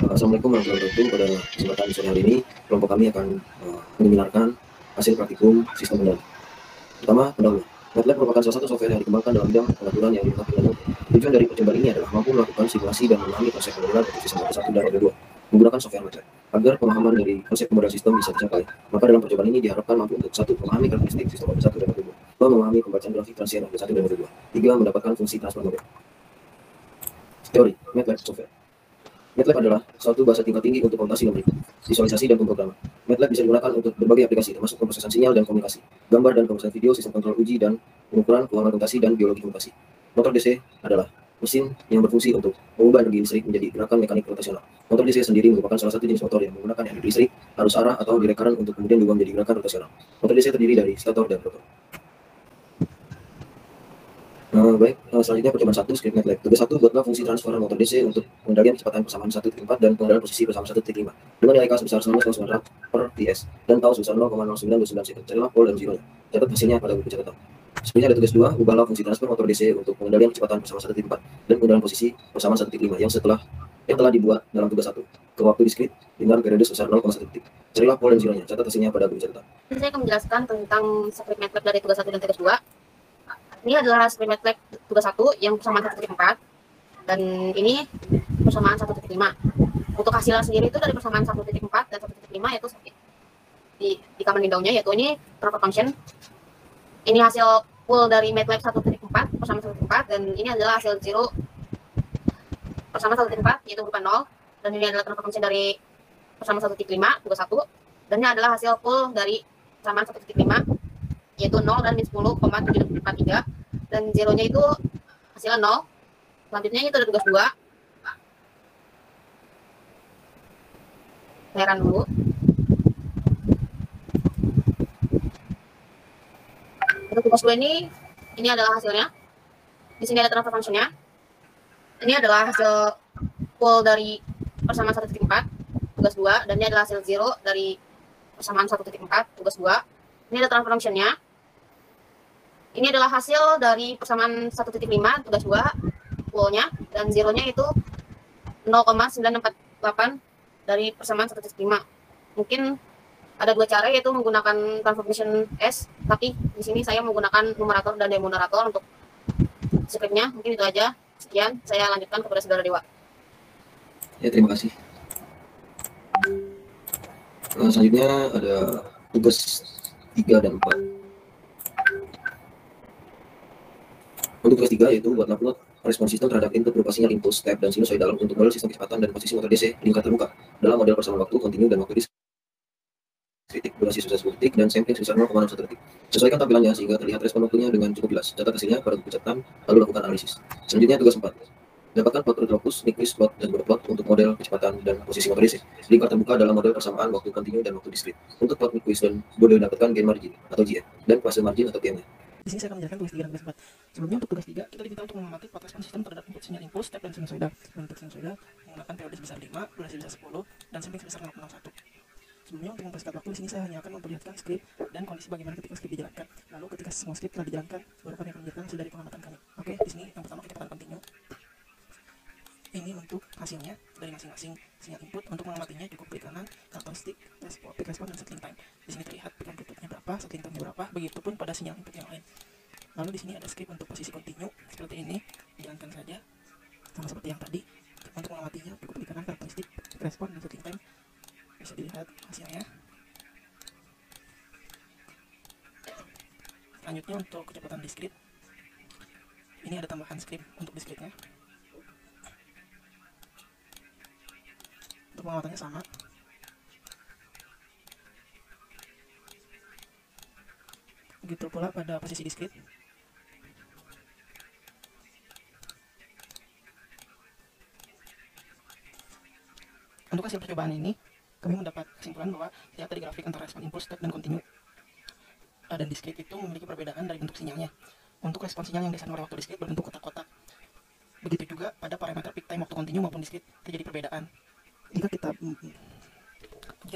Assalamualaikum warahmatullahi wabarakatuh. Pada kesempatan sore hari ini, kelompok kami akan menyempurnakan hasil praktikum sistem pengendali. Pertama, pendahuluan. MATLAB merupakan salah satu software yang dikembangkan dalam bidang pengaturan yang dilengkapi dengan Node. Tujuan dari percobaan ini adalah mampu melakukan simulasi dan memahami konsep pemrograman untuk sistem roda 1 dan roda 2 menggunakan software MATLAB. Agar pemahaman dari konsep pemrograman sistem bisa tercapai, maka dalam percobaan ini diharapkan mampu untuk 1. Memahami karakteristik sistem roda 1 dan roda 2. 2. Memahami pembacaan grafik transien roda 1 dan roda 2. 3. Mendapatkan fungsi transfer mode. Teori MATLAB software. MATLAB adalah suatu bahasa tingkat tinggi untuk komputasi memberi visualisasi dan pemrograman. MATLAB bisa digunakan untuk berbagai aplikasi, termasuk pemrosesan sinyal dan komunikasi, gambar dan pemrosesan video, sistem kontrol uji dan pengukuran keuangan komputasi dan biologi komputasi. Motor DC adalah mesin yang berfungsi untuk mengubah energi listrik menjadi gerakan mekanik rotasional. Motor DC sendiri merupakan salah satu jenis motor yang menggunakan energi listrik arus arah atau direct current untuk kemudian diubah menjadi gerakan rotasional. Motor DC terdiri dari stator dan rotor. Selanjutnya percobaan 1, script MATLAB. Tugas 1, buatlah fungsi transfer motor DC untuk pengendalian kecepatan persamaan 1.4 dan pengendalian posisi persamaan 1.5 dengan nilai K sebesar 19,9 per TS dan tau sebesar 0,0929 second. Carilah pole dan zero-nya. Catat hasilnya pada buku catatan. Selanjutnya ada tugas 2, ubahlah fungsi transfer motor DC untuk pengendalian kecepatan persamaan 1.4 dan pengendalian posisi persamaan 1.5 yang telah dibuat dalam tugas 1 ke waktu diskrit dengan periode sebesar 0,1 detik. Carilah pole dan zero-nya. Catat hasilnya pada buku catatan. Saya akan menjelaskan tentang script MATLAB dari tugas 1 dan tugas 2. Ini adalah script MATLAB tugas 1 yang persamaan 1.4 dan ini persamaan 1.5. Untuk hasilnya sendiri itu dari persamaan 1.4 dan 1.5 yaitu di command window-nya, yaitu ini transfer function. Ini hasil full dari MATLAB 1.4 persamaan 1.4 dan ini adalah hasil 0 persamaan 1.4 yaitu berupa 0, dan ini adalah transfer function dari persamaan 1.5 tugas 1, dan ini adalah hasil full dari persamaan 1.5 yaitu 0 dan min 10,743 dan zeronya itu hasilnya 0. Selanjutnya itu ada tugas 2. Heran dulu. Untuk tugas 2 ini adalah hasilnya. Di sini ada transfer function-nya. Ini adalah hasil full dari persamaan 1.4 tugas 2 dan ini adalah hasil 0 dari persamaan 1.4 tugas 2. Ini ada transfer function-nya. Ini adalah hasil dari persamaan 1.5 tugas 2 full-nya dan zeronya itu 0,948 dari persamaan 1.5. Mungkin ada dua cara, yaitu menggunakan transfer function S, tapi di sini saya menggunakan numerator dan demonerator untuk script-nya. Mungkin itu aja. Sekian, saya lanjutkan kepada saudara Dewa. Ya, terima kasih. Selanjutnya ada tugas 3 dan 4. Untuk tugas 3 yaitu buatlah plot respon sistem terhadap input berupa sinyal input, step, dan sinusoidal untuk model sistem kecepatan dan posisi motor DC lingkar terbuka dalam model persamaan waktu kontinu dan waktu diskritik durasi sebesar 10 detik dan sampling sebesar 0,01 detik. Sesuaikan tampilannya sehingga terlihat respon waktunya dengan cukup jelas. Catat hasilnya pada buku catatan, lalu lakukan analisis. Selanjutnya tugas 4. Dapatkan plot Rhodopus, Nyquist plot, dan Bode plot untuk model kecepatan dan posisi motor DC lingkar terbuka dalam model persamaan waktu kontinu dan waktu diskrit. Untuk plot Nyquist dan Bode dapatkan gain margin atau GM dan fase margin atau PM-nya. Di sini saya akan menjelaskan tugas 3 dan tugas 4. Sebelumnya untuk tugas 3, kita diminta untuk mengamati plot respon sistem terhadap input sinyal input, step, dan sinusoidal. Untuk sinusoidal menggunakan periode sebesar 5, durasi sebesar 10, dan sampling sebesar 0,01. Sebelumnya untuk mempersingkat waktu, di sini saya hanya akan memperlihatkan skrip dan kondisi bagaimana ketika skrip dijalankan. Lalu ketika semua skrip telah dijalankan, baru kami akan menjelaskan hasil dari pengamatan kami. Oke, di sini yang pertama kecepatan kontinu. Ini untuk hasilnya dari masing-masing sinyal input. Untuk mengamatinya cukup klik kanan, karakteristik, peak respon, dan settling time. Di sini terlihat peak amplitude-nya berapa, settling time-nya berapa, begitupun pada sinyal input yang lain. Lalu di sini ada script untuk posisi kontinu seperti ini, dijalankan saja sama seperti yang tadi. Untuk mengamatinya cukup klik kanan, karakteristik, peak respon, dan settling time. Bisa dilihat hasilnya. Selanjutnya untuk kecepatan diskrit, ini ada tambahan script untuk diskritnya. Untuk pengamatannya sama. Begitu pula pada posisi diskrit. Untuk hasil percobaan ini, kami mendapat kesimpulan bahwa lihat dari grafik antara respon input, step, dan kontinu dan diskrit itu memiliki perbedaan dari bentuk sinyalnya. Untuk respon sinyal yang disampaikan pada waktu diskrit berbentuk kotak-kotak. Begitu juga pada parameter peak time waktu kontinu maupun diskrit terjadi perbedaan. Jika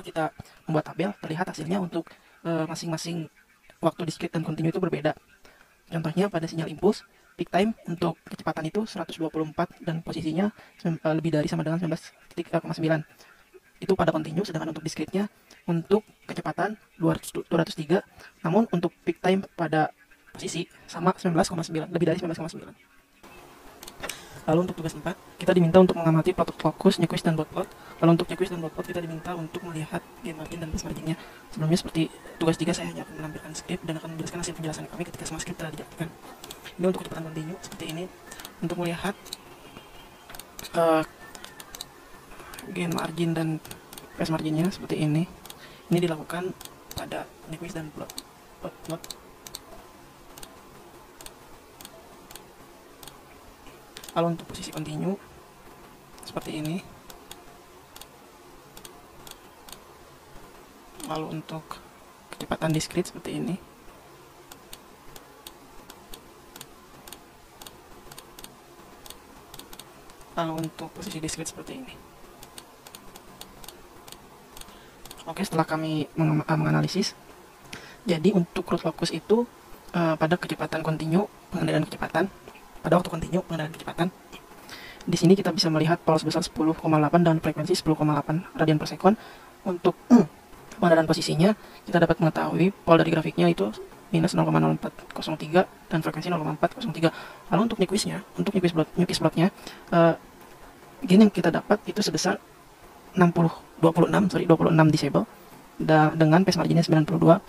kita membuat tabel, terlihat hasilnya untuk masing-masing waktu diskrit dan kontinu itu berbeda. Contohnya pada sinyal impuls, peak time untuk kecepatan itu 124 dan posisinya lebih dari sama dengan 19,9. Itu pada continue, sedangkan untuk discrete-nya untuk kecepatan 203, namun untuk peak time pada posisi sama 19,9, lebih dari 19,9. Lalu untuk tugas 4, kita diminta untuk mengamati plot fokus, nyquist, dan dot plot. Lalu untuk nyquist dan dot plot kita diminta untuk melihat gain margin dan base marginnya. Sebelumnya seperti tugas 3 saya hanya akan menampilkan script dan akan menjelaskan hasil penjelasan kami ketika semua script telah dijalankan. Ini untuk kecepatan continue seperti ini. Untuk melihat gain margin dan base marginnya seperti ini. Ini dilakukan pada nyquist dan plot. Lalu untuk posisi continue seperti ini. Lalu untuk kecepatan discrete seperti ini. Lalu untuk posisi discrete seperti ini. Oke, setelah kami menganalisis, jadi untuk root locus itu pada kecepatan continue, pengendalian kecepatan pada waktu continue, pengendalian kecepatan. Di sini kita bisa melihat pole sebesar 10,8 dan frekuensi 10,8 radian per second. Untuk pengendalian posisinya, kita dapat mengetahui pole dari grafiknya itu minus 0,0403 dan frekuensi 0,403. Lalu untuk nyquistnya, untuk nyquist plotnya, gain yang kita dapat itu sebesar 26 disable dengan phase marginnya 92,9.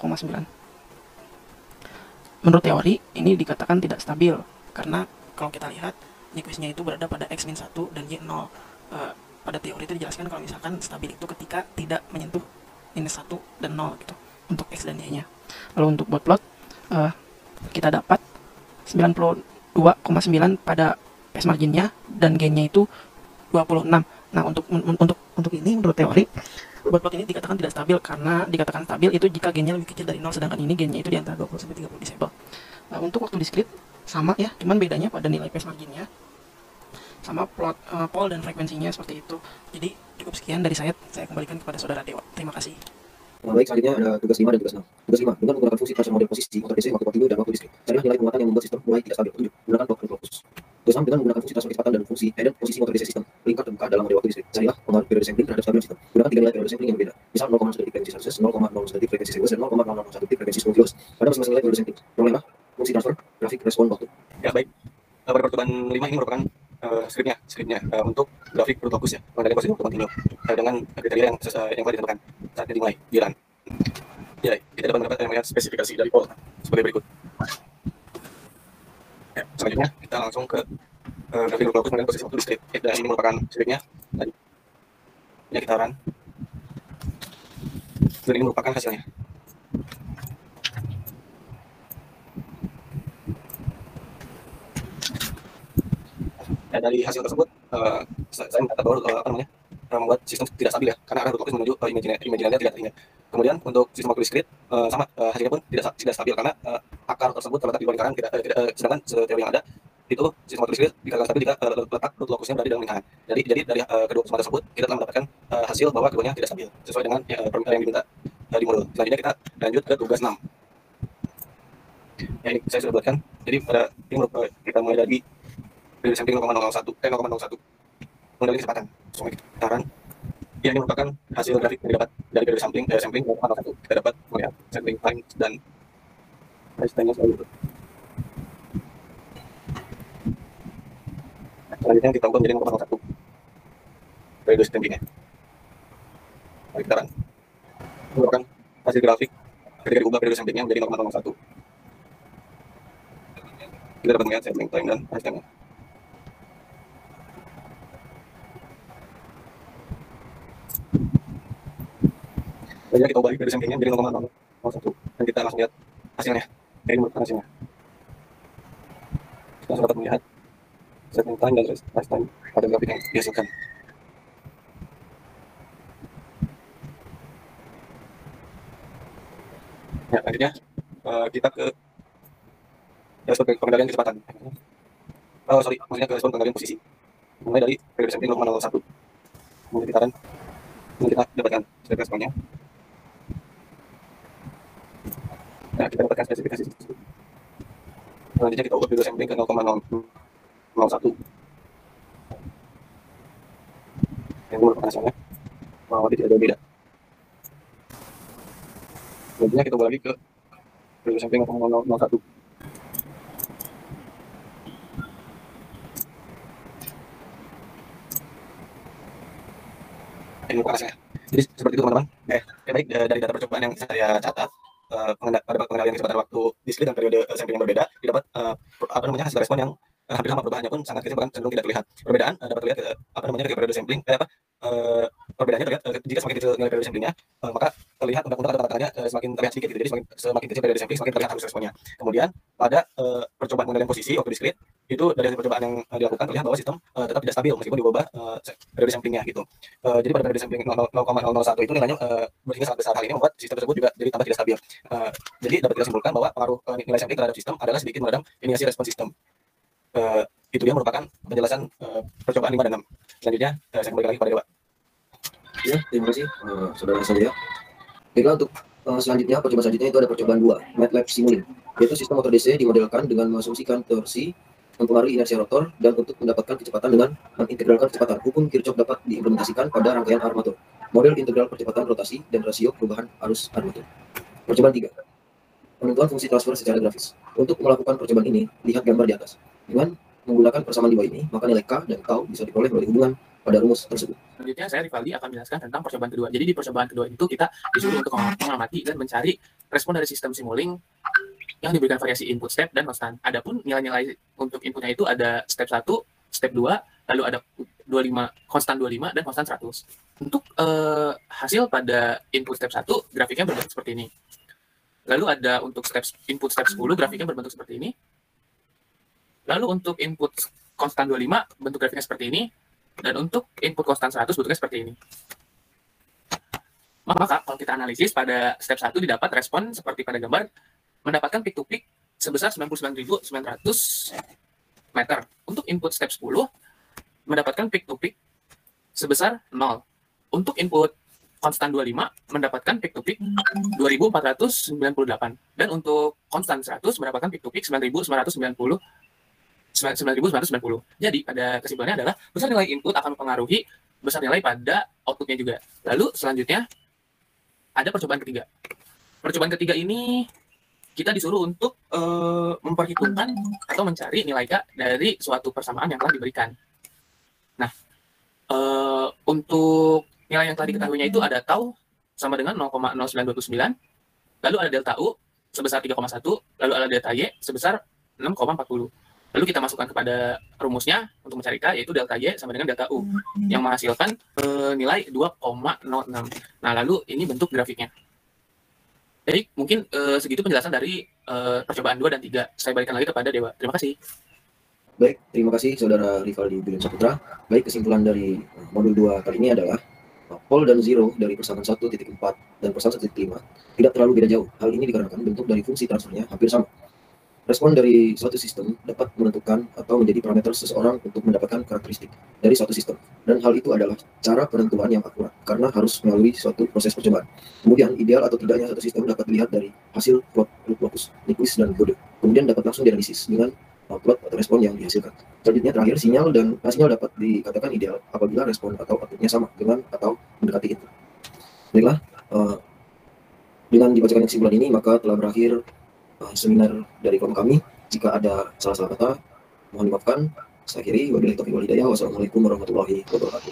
Menurut teori, ini dikatakan tidak stabil karena kalau kita lihat nyquistnya itu berada pada x-1 dan y0. Pada teori itu dijelaskan kalau misalkan stabil itu ketika tidak menyentuh minus 1 dan 0 gitu untuk x dan y-nya. Lalu untuk bot plot kita dapat 92,9 pada phase marginnya dan gainnya itu 26. Nah, untuk ini menurut teori bot plot ini dikatakan tidak stabil karena dikatakan stabil itu jika gainnya lebih kecil dari 0, sedangkan ini gainnya itu di antara 20 sampai 30 disable. Untuk waktu discrete sama ya, cuman bedanya pada nilai phase marginnya sama plot pole dan frekuensinya seperti itu. Jadi cukup sekian dari saya kembalikan kepada saudara Dewa. Terima kasih. Baik, selanjutnya ada tugas 5 dan tugas 6. Tugas 5, dengan menggunakan fungsi transfer model posisi, motor DC, waktu continue, dan waktu discrete. Carilah nilai penguatan yang membuat sistem mulai tidak stabil. 7. Menggunakan plot fokus. Tugas 6, dengan menggunakan fungsi transfer kecepatan dan fungsi hidden posisi motor DC sistem lingkar terbuka dalam model waktu discrete. Carilah pengaruh periode sampling terhadap stabilan sistem. Gunakan 3 nilai periode sampling yang berbeda. Misal 0,1 detik frekuensi 100, 0,01 detik frekuensi 1000, dan 0,001 detik frekuensi 10 kHz. Pada masing-masing nilai periode sampling. Problema, fungsi transfer, grafik, respon waktu. Ya, baik. Pada percobaan 5 ini merupakan scriptnya untuk grafik root locus ya, mengenai posisi waktu continue dengan kriteria yang telah ditentukan saat ini dimulai di run. Ya, kita dapat mendapatkan yang namanya spesifikasi dari pole sebagai berikut. Ya, selanjutnya kita langsung ke grafik root locus mengenai posisi waktu discrete. Dan ini merupakan scriptnya tadi. Ini kita run. Dan ini merupakan hasilnya. Ya, dari hasil tersebut saya mencatat bahwa membuat sistem tidak stabil ya, karena arah root locus menuju imajinannya tidak terlihat. Kemudian untuk sistem waktu discrete sama hasilnya pun tidak stabil karena akar tersebut terletak di luar lingkaran, sedangkan teori yang ada itu sistem waktu discrete dikatakan stabil jika letak root locusnya berada di dalam lingkaran. Jadi dari kedua kesimpulan tersebut kita telah mendapatkan hasil bahwa keduanya tidak stabil sesuai dengan permintaan yang diminta di modul. Selanjutnya kita lanjut ke tugas 6. Ya, ini saya sudah buatkan. Jadi pada ini kita mulai dari periode sampling 0,01 mengenai kecepatan sekitaran. Ya, ini merupakan hasil grafik yang didapat dari periode sampling 0,01. Kita dapat melihat sampling time dan price time-nya seperti itu. Selanjutnya kita ubah menjadi 0,01 periode samplingnya. Sekitaran merupakan hasil grafik ketika diubah periode samplingnya menjadi 0,01. Kita dapat melihat sampling time dan price time-nya. Jadi kita ubah periode samplingnya menjadi 0,01 dan kita langsung lihat hasilnya. Ini merupakan hasilnya. Kita dapat melihat sampling time dan price time pada grafik yang dihasilkan. Ya, lanjutnya kita ke respon pengendalian kecepatan. Maksudnya ke respon pengendalian posisi. Mulai dari periode sampling 0,01. Kemudian kita run, kita dapatkan responnya. Nah, kita dapatkan spesifikasi tersebut. Selanjutnya kita ubah periode sampling ke 0,001. Yang merupakan hasilnya kurang lebih tidak jauh beda. Selanjutnya kita ubah lagi ke periode sampling 0,001. Ini merupakan hasilnya. Jadi seperti itu teman-teman. Baik, dari data percobaan yang saya catat, pada pengendalian kecepatan waktu diskrit dan periode sampling yang berbeda, didapat hasil respon yang hampir sama, perubahannya pun sangat kecil bahkan cenderung tidak terlihat. Perbedaan dapat terlihat ketika periode sampling perbedaannya terlihat jika semakin kecil nilai periode samplingnya, maka terlihat undang-undang atau tanda-tandanya semakin terlihat sedikit gitu. Jadi semakin kecil periode sampling semakin terlihat arus responnya. Kemudian pada percobaan pengendalian posisi waktu diskrit, itu dari hasil percobaan yang dilakukan terlihat bahwa sistem tetap tidak stabil meskipun diubah periode samplingnya gitu. Jadi pada periode sampling 0,001 itu nilainya bersihnya sangat besar. Hal ini membuat sistem tersebut juga jadi tambah tidak stabil. Jadi dapat kita simpulkan bahwa pengaruh nilai sampling terhadap sistem adalah sedikit meredam inisiasi respon sistem. Itu dia merupakan penjelasan percobaan 5 dan 6. Selanjutnya saya kembali lagi kepada Dewa. Ya, terima kasih saudara saya. Baiklah, untuk selanjutnya percobaan selanjutnya itu ada percobaan 2, MATLAB Simulink, yaitu sistem motor DC dimodelkan dengan mengasumsikan torsi mempengaruhi inersia rotor, dan untuk mendapatkan kecepatan dengan mengintegralkan kecepatan, hukum Kirchhoff dapat diimplementasikan pada rangkaian armatur, model integral percepatan rotasi dan rasio perubahan arus armatur. Percobaan 3, penentuan fungsi transfer secara grafis. Untuk melakukan percobaan ini, lihat gambar di atas. Dengan menggunakan persamaan di bawah ini, maka nilai K dan Tau bisa diperoleh melalui hubungan pada rumus tersebut. Selanjutnya saya Rivaldi akan menjelaskan tentang percobaan kedua. Jadi di percobaan kedua itu kita disuruh untuk mengamati dan mencari respon dari sistem Simulink yang diberikan variasi input step dan konstan. Adapun nilai-nilai untuk inputnya itu ada step 1, step 2, lalu ada 25, konstan 25 dan konstan 100. Untuk hasil pada input step 1 grafiknya berbentuk seperti ini. Lalu ada untuk input step 10 grafiknya berbentuk seperti ini. Lalu untuk input konstan 25 bentuk grafiknya seperti ini. Dan untuk input konstan 100 bentuknya seperti ini. Maka kalau kita analisis pada step 1 didapat respon seperti pada gambar, mendapatkan peak to peak sebesar 99.900 meter. Untuk input step 10 mendapatkan peak to peak sebesar 0. Untuk input konstan 25 mendapatkan peak to peak 2.498. Dan untuk konstan 100 mendapatkan peak to peak 9.990. Jadi pada kesimpulannya adalah besar nilai input akan mempengaruhi besar nilai pada outputnya juga. Lalu selanjutnya ada percobaan ketiga. Percobaan ketiga ini kita disuruh untuk memperhitungkan atau mencari nilai K dari suatu persamaan yang telah diberikan. Nah, untuk nilai yang telah diketahuinya itu ada tau sama dengan 0,0929, lalu ada delta U sebesar 3,1, lalu ada delta Y sebesar 6,40. Lalu kita masukkan kepada rumusnya untuk mencari K, yaitu delta Y sama dengan delta U, yang menghasilkan nilai 2,06. Nah, lalu ini bentuk grafiknya. Jadi mungkin segitu penjelasan dari percobaan 2 dan 3. Saya balikan lagi kepada Dewa. Terima kasih. Baik, terima kasih saudara Rivaldi Bilin Saputra. Baik, kesimpulan dari modul 2 kali ini adalah pole dan zero dari persamaan 1.4 dan persamaan 1.5 tidak terlalu beda jauh. Hal ini dikarenakan bentuk dari fungsi transfernya hampir sama. Respon dari suatu sistem dapat menentukan atau menjadi parameter seseorang untuk mendapatkan karakteristik dari suatu sistem. Dan hal itu adalah cara penentuan yang akurat, karena harus melalui suatu proses percobaan. Kemudian, ideal atau tidaknya suatu sistem dapat dilihat dari hasil plot locus, Nyquist, dan Bode. Kemudian dapat langsung dianalisis dengan plot atau respon yang dihasilkan. Selanjutnya, terakhir, sinyal dapat dikatakan ideal apabila respon atau outputnya sama dengan atau mendekati itu. Baiklah, dengan dibacakan kesimpulan ini, maka telah berakhir seminar dari kelompok kami. Jika ada salah-salah kata, mohon dimaafkan. Saya akhiri. Wabillahi taufiq wal hidayah. Wassalamualaikum warahmatullahi wabarakatuh.